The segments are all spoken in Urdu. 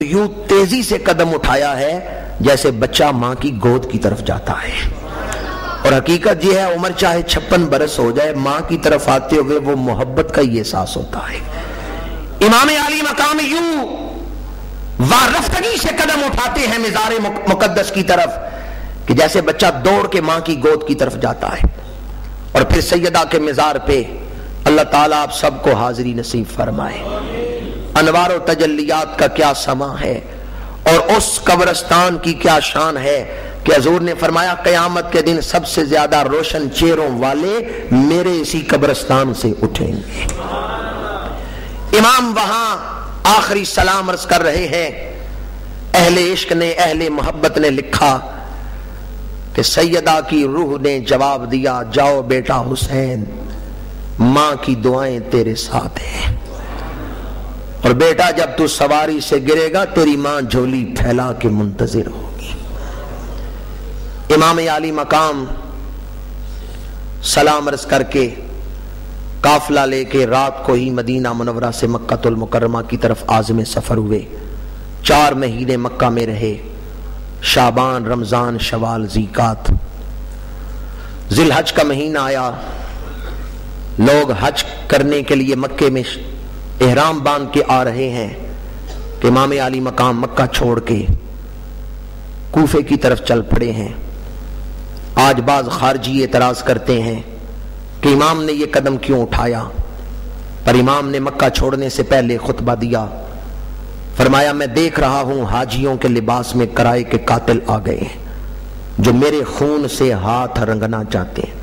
یوں تیزی سے قدم اٹھایا ہے جیسے بچہ ماں کی گود کی طرف جاتا ہے، اور حقیقت یہ ہے عمر چاہے 56 برس ہو جائے، ماں کی طرف آتے ہوئے وہ محبت کا ہی احساس ہوتا ہے۔ امام عالی مقام یوں وارفتگی سے قدم اٹھاتے ہیں مزار مقدس کی طرف کہ جیسے بچہ دوڑ کے ماں کی گود کی طرف جاتا ہے، اور پھر سیدہ کے مزار پہ اللہ تعالیٰ آپ سب کو حاضری نصیب فرمائے۔ انوار و تجلیات کا کیا سما ہے، اور اس قبرستان کی کیا شان ہے کہ حضور نے فرمایا قیامت کے دن سب سے زیادہ روشن چہروں والے میرے اسی قبرستان سے اٹھیں گے۔ امام وہاں آخری سلام عرض کر رہے ہیں۔ اہل عشق نے، اہل محبت نے لکھا کہ سیدہ کی روح نے جواب دیا، جاؤ بیٹا حسین، ماں کی دعائیں تیرے ساتھ ہیں، اور بیٹا جب تو سواری سے گرے گا تیری ماں جھولی پھیلا کے منتظر ہوگی۔ امام عالی مقام سلام عرض کر کے قافلہ لے کے رات کو ہی مدینہ منورہ سے مکہ المکرمہ کی طرف عازم سفر ہوئے۔ 4 مہینے مکہ میں رہے، شعبان، رمضان، شوال، ذیقات، ذی الحج کا مہینہ آیا۔ لوگ حج کرنے کے لیے مکے میں احرام باندھ کے آ رہے ہیں کہ امام عالی مقام مکہ چھوڑ کے کوفے کی طرف چل پڑے ہیں۔ آج بعض خارجی اعتراض کرتے ہیں کہ امام نے یہ قدم کیوں اٹھایا، پر امام نے مکہ چھوڑنے سے پہلے خطبہ دیا، فرمایا میں دیکھ رہا ہوں حاجیوں کے لباس میں کرائے کے قاتل آ گئے ہیں جو میرے خون سے ہاتھ رنگنا چاہتے ہیں،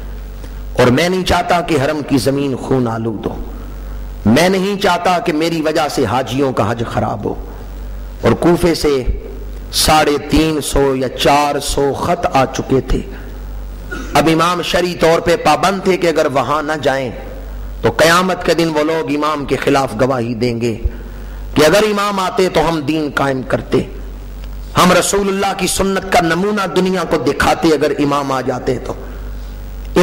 اور میں نہیں چاہتا کہ حرم کی زمین خون آلود ہو، میں نہیں چاہتا کہ میری وجہ سے حاجیوں کا حج خراب ہو۔ اور کوفے سے 350 یا 400 خط آ چکے تھے۔ اب امام شرعی طور پہ پابند تھے کہ اگر وہاں نہ جائیں تو قیامت کے دن وہ لوگ امام کے خلاف گواہی دیں گے کہ اگر امام آتے تو ہم دین قائم کرتے، ہم رسول اللہ کی سنت کا نمونہ دنیا کو دکھاتے اگر امام آ جاتے تو۔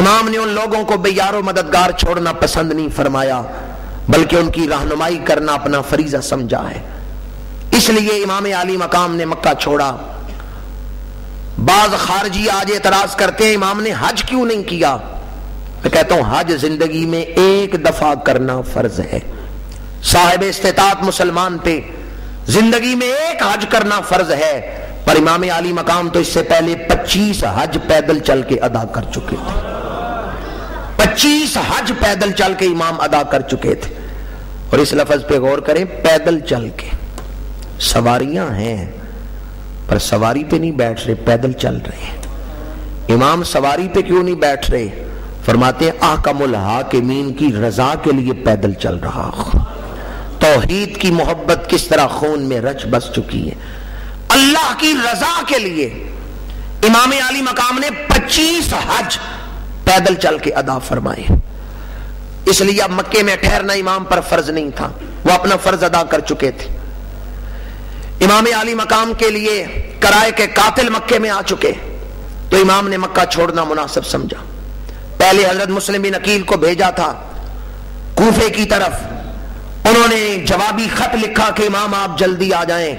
امام نے ان لوگوں کو بے یار و مددگار چھوڑنا پسند نہیں فرمایا، بلکہ ان کی رہنمائی کرنا اپنا فریضہ سمجھا ہے۔ اس لیے امام عالی مقام نے مکہ چھوڑا۔ بعض خارجی آج اعتراض کرتے ہیں امام نے حج کیوں نہیں کیا؟ میں کہتا ہوں حج زندگی میں ایک دفعہ کرنا فرض ہے۔ صاحب استطاعت مسلمان پہ زندگی میں ایک حج کرنا فرض ہے، پر امام عالی مقام تو اس سے پہلے 25 حج پیدل چل کے ادا کر چکے تھے۔ 25 حج پیدل چل کے امام ادا کر چکے تھے، اور اس لفظ پہ غور کریں، پیدل چل کے۔ سواریاں ہیں پر سواری پہ نہیں بیٹھ رہے، پیدل چل رہے ہیں۔ امام سواری پہ کیوں نہیں بیٹھ رہے؟ فرماتے ہیں احکم الحاکمین کی رضا کے لیے پیدل چل رہا ہوں۔ توحید کی محبت کس طرح خون میں رچ بس چکی ہے، اللہ کی رضا کے لیے امام عالی مقام نے 25 حج پیدل چل کے ادا فرمائے۔ اس لیے اب مکے میں ٹھہرنا امام پر فرض نہیں تھا، وہ اپنا فرض ادا کر چکے تھے۔ امام عالی مقام کے لیے کرائے کے قاتل مکے میں آ چکے، تو امام نے مکہ چھوڑنا مناسب سمجھا۔ پہلے حضرت مسلم بن عقیل کو بھیجا تھا کوفے کی طرف، انہوں نے جوابی خط لکھا کہ امام آپ جلدی آ جائیں،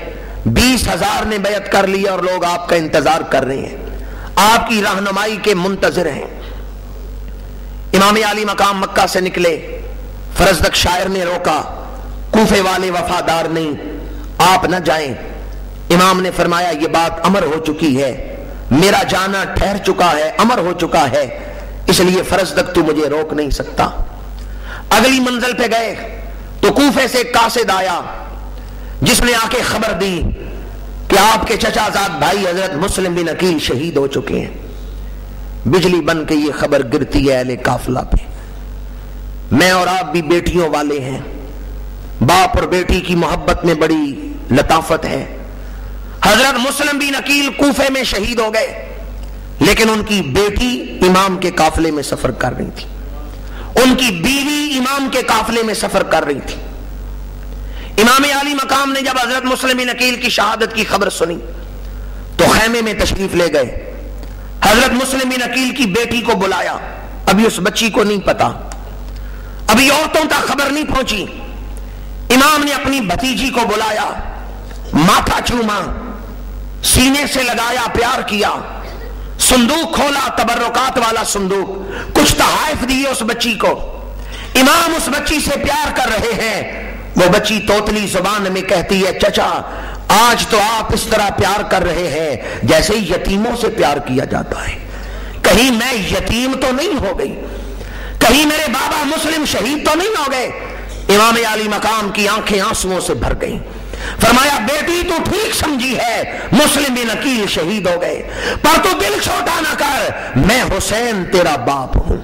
20,000 نے بیعت کر لی اور لوگ آپ کا انتظار کر رہے ہیں، آپ کی رہنمائی کے منتظر ہیں۔ امام عالی مقام مکہ سے نکلے، فرزدق شاعر نے روکا، کوفے والے وفادار نہیں، آپ نہ جائیں۔ امام نے فرمایا یہ بات امر ہو چکی ہے، میرا جانا ٹھہر چکا ہے، امر ہو چکا ہے، اس لیے فرزدق تو مجھے روک نہیں سکتا۔ اگلی منزل پہ گئے تو کوفے سے ایک قاصد آیا جس نے آ کے خبر دی کہ آپ کے چچا زاد بھائی حضرت مسلم بن عقیل شہید ہو چکے ہیں۔ بجلی بن کے یہ خبر گرتی ہے اہل قافلہ پہ۔ میں اور آپ بھی بیٹیوں والے ہیں، باپ اور بیٹی کی محبت میں بڑی لطافت ہے۔ حضرت مسلم بن عقیل کوفے میں شہید ہو گئے، لیکن ان کی بیٹی امام کے قافلے میں سفر کر رہی تھی، ان کی بیوی امام کے قافلے میں سفر کر رہی تھی۔ امام عالی مقام نے جب حضرت مسلم بن عقیل کی شہادت کی خبر سنی تو خیمے میں تشریف لے گئے، حضرت مسلم بن عقیل کی بیٹی کو بلایا۔ ابھی اس بچی کو نہیں پتا، ابھی عورتوں تک خبر نہیں پہنچی۔ امام نے اپنی بھتیجی کو بلایا، ماتھا چوما، سینے سے لگایا، پیار کیا، صندوق کھولا، تبرکات والا صندوق، کچھ تحائف دیے اس بچی کو۔ امام اس بچی سے پیار کر رہے ہیں، وہ بچی توتلی زبان میں کہتی ہے چچا آج تو آپ اس طرح پیار کر رہے ہیں جیسے یتیموں سے پیار کیا جاتا ہے، کہیں میں یتیم تو نہیں ہو گئی، کہیں میرے بابا مسلم شہید تو نہیں ہو گئے۔ امام عالی مقام کی آنکھیں آنسوؤں سے بھر گئیں، فرمایا بیٹی تو ٹھیک سمجھی ہے مسلم بن عقیل شہید ہو گئے، پر تو دل چھوٹا نہ کر، میں حسین تیرا باپ ہوں،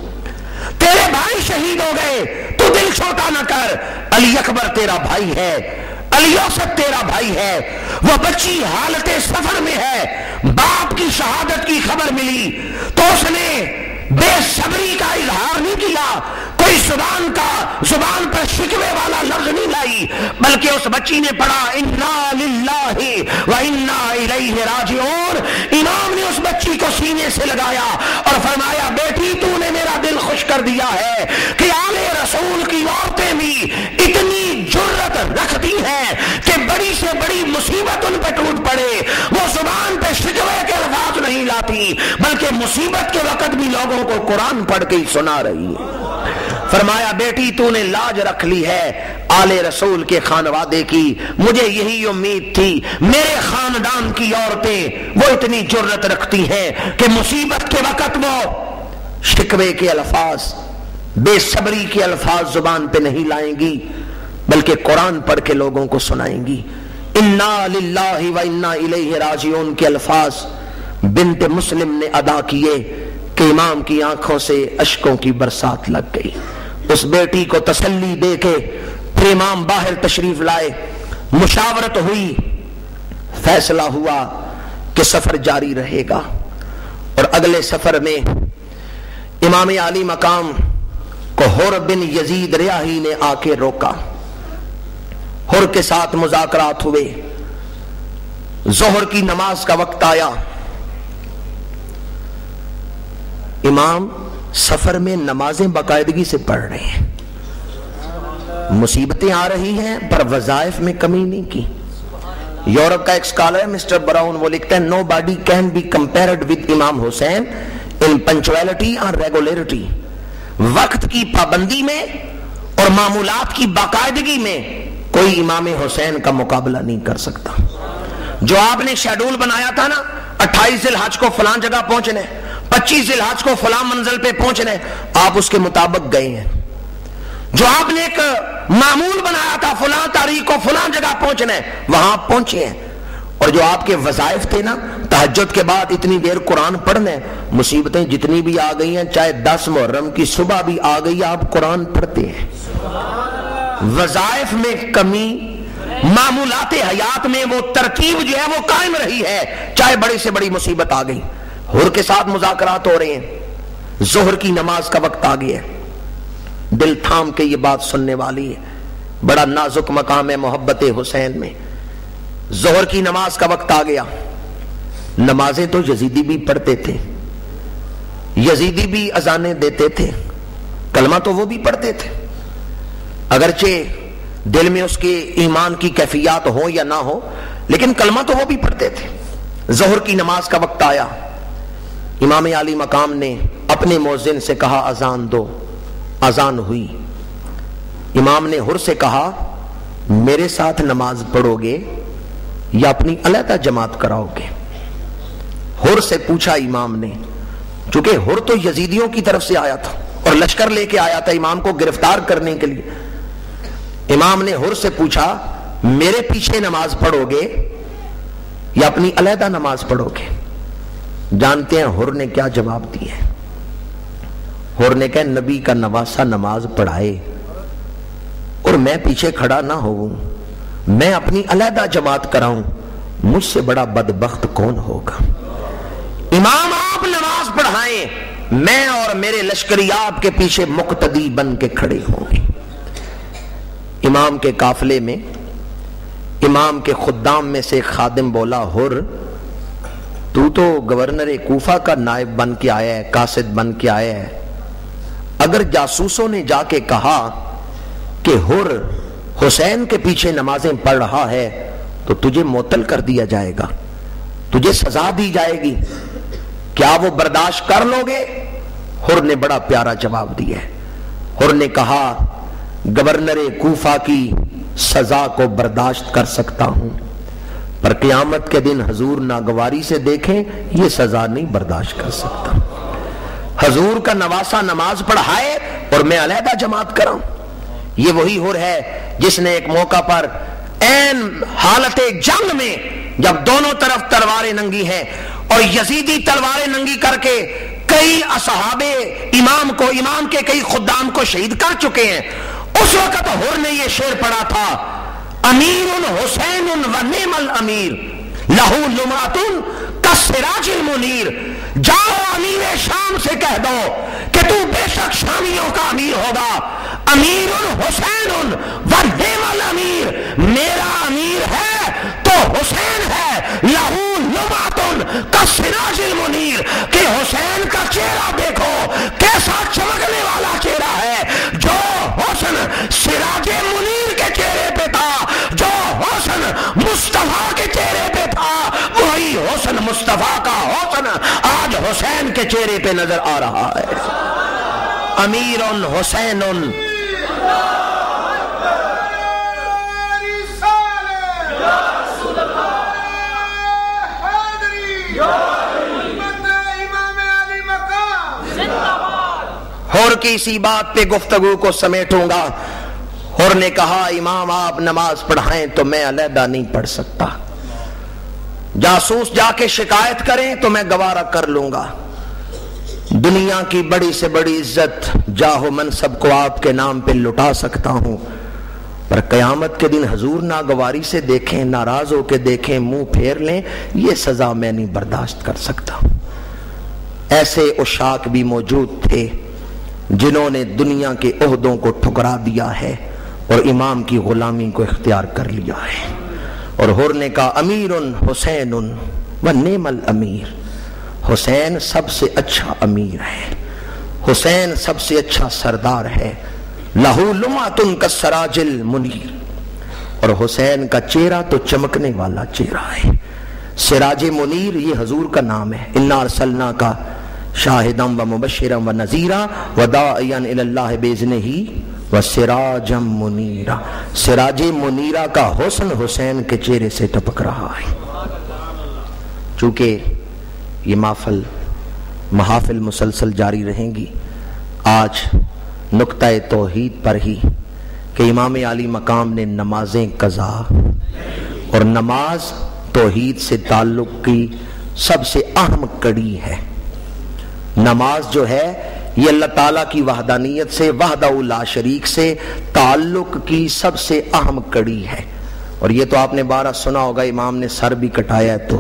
تیرے بھائی شہید ہو گئے تو دل چھوٹا نہ کر، علی اکبر تیرا بھائی ہے، علی اوسط تیرا بھائی ہے۔ وہ بچی حالت سفر میں ہے، باپ کی شہادت کی خبر ملی تو اس نے بے صبری کا اظہار نہیں کیا، کوئی زبان پر شکوے والا لفظ نہیں لائی، بلکہ اس بچی نے پڑھا انا للہ و انا الیہ راجعون۔ امام نے اس بچی کو سینے سے لگایا اور فرمایا بیٹی تو نے میرا دل خوش کر دیا ہے کہ آل رسول کی عورتیں بھی اتنی جرت رکھتی ہیں کہ بڑی سے بڑی مصیبت ان پہ ٹوٹ پڑے وہ زبان پہ شکوے کے الفاظ نہیں لاتی، بلکہ مصیبت کے وقت بھی لوگوں کو قرآن پڑھ کے سنا رہی ہے۔ فرمایا بیٹی تو نے لاج رکھ لی ہے آل رسول کے خانوادے کی، مجھے یہی امید تھی میرے خاندان کی عورتیں وہ اتنی جرت رکھتی ہیں کہ مصیبت کے وقت وہ شکوے کے الفاظ، بے صبری کے الفاظ زبان پہ نہیں لائیں گی، بلکہ قرآن پڑھ کے لوگوں کو سنائیں گی۔ انا للہ و انا الیہ راجعون کے الفاظ بنت مسلم نے ادا کیے کہ امام کی آنکھوں سے اشکوں کی برسات لگ گئی۔ اس بیٹی کو تسلی دے کے پھر امام باہر تشریف لائے، مشاورت ہوئی، فیصلہ ہوا کہ سفر جاری رہے گا، اور اگلے سفر میں امام عالی مقام کو حر بن یزید ریاحی نے آ کے روکا، حر کے ساتھ مذاکرات ہوئے، ظہر کی نماز کا وقت آیا، امام سفر میں نمازیں باقاعدگی سے پڑھ رہے ہیں، مصیبتیں آ رہی ہیں پر وظائف میں کمی نہیں کی۔ یورپ کا ایک اسکالر ہے مسٹر براؤن، وہ لکھتا ہے nobody can be compared with Imam Hussain ان پنچویلٹی اور ریگولیرٹی، وقت کی پابندی میں اور معمولات کی باقاعدگی میں کوئی امام حسین کا مقابلہ نہیں کر سکتا۔ جو آپ نے شیڈول بنایا تھا نا 28 ذی الحج کو فلان جگہ پہنچنے، 25 ذی الحج کو فلاں منزل پہ پہنچنے، آپ اس کے مطابق گئے ہیں۔ جو آپ نے ایک معمول بنایا تھا فلاں تاریخ کو فلاں جگہ پہنچنے، وہاں پہنچے ہیں۔ اور جو آپ کے وظائف تھے نا، تہجد کے بعد اتنی دیر قرآن پڑھنے، مصیبتیں جتنی بھی آ گئی ہیں، چاہے 10 محرم کی صبح بھی آ گئی، آپ قرآن پڑھتے ہیں۔ وظائف میں کمی، معمولات حیات میں وہ ترتیب جو ہے وہ قائم رہی ہے، چاہے بڑی سے بڑی مصیبت آ گئی۔ حر کے ساتھ مذاکرات ہو رہے ہیں، ظہر کی نماز کا وقت آ گیا ہے، دل تھام کے یہ بات سننے والی ہے، بڑا نازک مقام ہے محبت حسین میں۔ ظہر کی نماز کا وقت آ گیا، نمازیں تو یزیدی بھی پڑھتے تھے، یزیدی بھی اذانیں دیتے تھے، کلمہ تو وہ بھی پڑھتے تھے، اگرچہ دل میں اس کے ایمان کی کیفیات ہو یا نہ ہو، لیکن کلمہ تو وہ بھی پڑھتے تھے۔ ظہر کی نماز کا وقت آیا، امام عالی مقام نے اپنے مؤذن سے کہا اذان دو، اذان ہوئی۔ امام نے حر سے کہا میرے ساتھ نماز پڑھو گے یا اپنی علیحدہ جماعت کراؤ گے؟ حر سے پوچھا امام نے، چونکہ حر تو یزیدیوں کی طرف سے آیا تھا اور لشکر لے کے آیا تھا امام کو گرفتار کرنے کے لیے۔ امام نے حر سے پوچھا میرے پیچھے نماز پڑھو گے یا اپنی علیحدہ نماز پڑھو گے؟ جانتے ہیں حر نے کیا جواب دیا ہے؟ حر نے کہا نبی کا نواسا نماز پڑھائے اور میں پیچھے کھڑا نہ ہوں، میں اپنی علیحدہ جماعت کراؤں، مجھ سے بڑا بدبخت کون ہوگا؟ امام آپ نماز پڑھائیں، میں اور میرے لشکری آپ کے پیچھے مقتدی بن کے کھڑے ہوں گے۔ امام کے قافلے میں امام کے خدام میں سے ایک خادم بولا حر تو گورنر کوفہ کا نائب بن کے آیا ہے، قاصد بن کے آیا ہے، اگر جاسوسوں نے جا کے کہا کہ حر حسین کے پیچھے نمازیں پڑھ رہا ہے تو تجھے معطل کر دیا جائے گا، تجھے سزا دی جائے گی، کیا وہ برداشت کر لو گے؟ حر نے بڑا پیارا جواب دیا ہے۔ حر نے کہا گورنر کوفہ کی سزا کو برداشت کر سکتا ہوں، پر قیامت کے دن حضور ناگواری سے دیکھیں یہ سزا نہیں برداشت کر سکتا۔ حضور کا نواسا نماز پڑھائے اور میں علیحدہ جماعت کراؤں؟ یہ وہی حر ہے جس نے ایک موقع پر عین حالت جنگ میں جب دونوں طرف تلواریں ننگی ہیں اور یزیدی تلواریں ننگی کر کے کئی اصحاب امام کے کئی خدام کو شہید کر چکے ہیں، اس وقت حر نے یہ شعر پڑھا تھا امیر حسین و نعم الامیر لہو لمعۃ کالسراج المنیر۔ جاؤ امیر شام سے کہہ دو کہ تو بے شک شامیوں کا امیر ہوگا، امیر حسین و نعم الامیر، میرا امیر ہے تو حسین ہے، لہو لمعۃ کالسراج المنیر، کہ حسین کا چہرہ دیکھو کیسا چمکنے والا چہرہ ہے، جو حسن سراج منیر کے چہرے پہ تھا، جو حسن مصطفیٰ کے چہرے پہ تھا، وہی حسن مصطفیٰ کا حسن آج حسین کے چہرے پہ نظر آ رہا ہے۔ امیر حسین حر کی اسی بات پہ گفتگو کو سمیٹوں گا۔ حر نے کہا امام آپ نماز پڑھائیں تو میں علیحدہ نہیں پڑھ سکتا، جاسوس جا کے شکایت کریں تو میں گوارا کر لوں گا، دنیا کی بڑی سے بڑی عزت جاہ و منصب کو آپ کے نام پہ لٹا سکتا ہوں، پر قیامت کے دن حضور ناگواری سے دیکھیں، ناراض ہو کے دیکھیں، منہ پھیر لیں، یہ سزا میں نہیں برداشت کر سکتا۔ ایسے عشاق بھی موجود تھے جنہوں نے دنیا کے عہدوں کو ٹھکرا دیا ہے اور امام کی غلامی کو اختیار کر لیا ہے، اور حر نے کہا امیر حسین و نعم الامیر، حسین سب سے اچھا امیر ہے، حسین سب سے اچھا سردار ہے، لہو لمعۃ کالسراج المنیر، اور حسین کا چہرہ تو چمکنے والا چہرہ ہے۔ سراج منیر یہ حضور کا نام ہے، انا ارسلناک شاہدا و مبشرا و نذیرا وداعیا الی اللہ باذنہ وسراجا منیرا۔ سراج منیرہ کا حسن حسین کے چہرے سے ٹپک رہا ہے۔ چونکہ یہ محافل مسلسل جاری رہیں گی، آج نقطہ توحید پر ہی کہ امام عالی مقام نے نمازیں قضا، اور نماز توحید سے تعلق کی سب سے اہم کڑی ہے۔ نماز جو ہے یہ اللہ تعالیٰ کی وحدانیت سے، وحدہ لا شریک سے تعلق کی سب سے اہم کڑی ہے، اور یہ تو آپ نے بارہ سنا ہوگا، امام نے سر بھی کٹایا ہے تو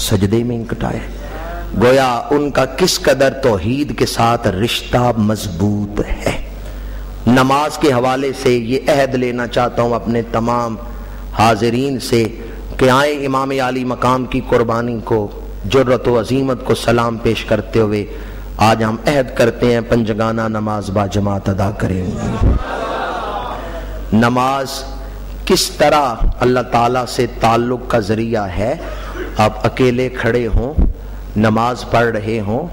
سجدے میں ہی کٹایا ہے، گویا ان کا کس قدر توحید کے ساتھ رشتہ مضبوط ہے۔ نماز کے حوالے سے یہ عہد لینا چاہتا ہوں اپنے تمام حاضرین سے کہ آئیں امام عالی مقام کی قربانی کو، جرأت و عظیمت کو سلام پیش کرتے ہوئے آج ہم عہد کرتے ہیں پنجگانہ نماز با جماعت ادا کریں گے۔ نماز کس طرح اللہ تعالیٰ سے تعلق کا ذریعہ ہے؟ آپ اکیلے کھڑے ہوں، نماز پڑھ رہے ہوں،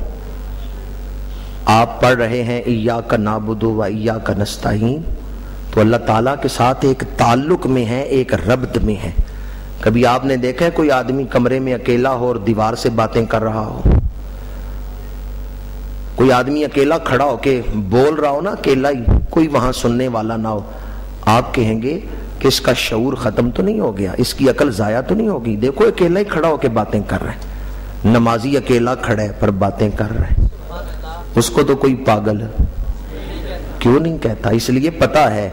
آپ پڑھ رہے ہیں ایاک نعبد و ایاک نستعین، تو اللہ تعالیٰ کے ساتھ ایک تعلق میں ہے، ایک ربط میں ہے۔ کبھی آپ نے دیکھا ہے کوئی آدمی کمرے میں اکیلا ہو اور دیوار سے باتیں کر رہا ہو؟ کوئی آدمی اکیلا کھڑا ہو کے بول رہا ہو نا، اکیلا ہی، کوئی وہاں سننے والا نہ ہو، آپ کہیں گے کہ اس کا شعور ختم تو نہیں ہو گیا، اس کی عقل ضائع تو نہیں ہوگی؟ دیکھو اکیلا ہی کھڑا ہو کے باتیں کر رہے ہیں، نمازی اکیلا کھڑا ہے پر باتیں کر رہے ہیں، اس کو تو کوئی پاگل کیوں نہیں کہتا؟ اس لیے پتا ہے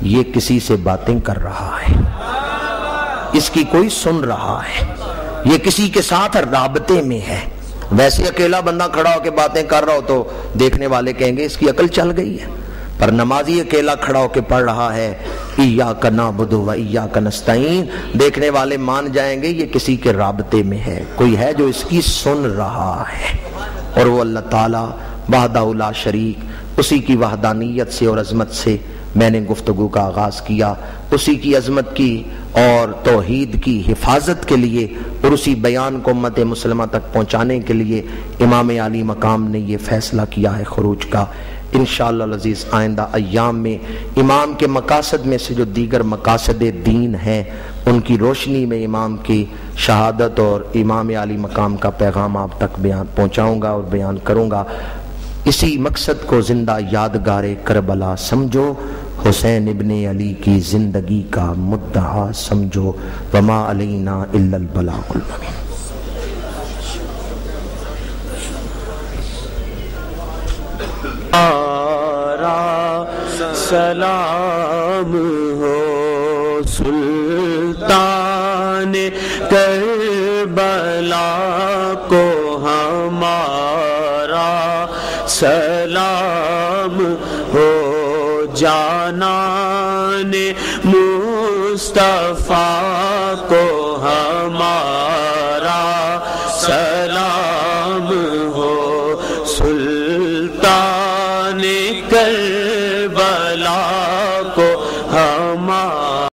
یہ کسی سے باتیں کر رہا ہے، اس کی کوئی سن رہا ہے، یہ کسی کے ساتھ رابطے میں ہے۔ ویسے اکیلا بندہ کھڑا ہو کے باتیں کر رہا ہو تو دیکھنے والے کہیں گے اس کی عقل چل گئی ہے، پر نمازی اکیلا کھڑا ہو کے پڑھ رہا ہے ایاک نعبد و ایاک نستعین، دیکھنے والے مان جائیں گے یہ کسی کے رابطے میں ہے، کوئی ہے جو اس کی سن رہا ہے، اور وہ اللہ تعالیٰ وحدہ لا شریک، اسی کی وحدانیت سے اور عظمت سے میں نے گفتگو کا آغاز کیا اسی کی عظمت کی اور توحید کی حفاظت کے لیے اور اسی بیان کو امت مسلمہ تک پہنچانے کے لیے امام عالی مقام نے یہ فیصلہ کیا ہے خروج کا۔ انشاءاللہ العزیز آئندہ ایام میں امام کے مقاصد میں سے جو دیگر مقاصد دین ہیں ان کی روشنی میں امام کی شہادت اور امام عالی مقام کا پیغام آپ تک بیان پہنچاؤں گا اور بیان کروں گا۔ اسی مقصد کو زندہ یادگار کربلا سمجھو، حسین ابن علی کی زندگی کا مدعا سمجھو، وما علینا الا البلاغ المبین۔ سلام ہو سلطان کربلا کو ہمارا، سلام ہو جانان مصطفیٰ کو ہمارا، سلام ہو سلطان کربلا کو ہمارا۔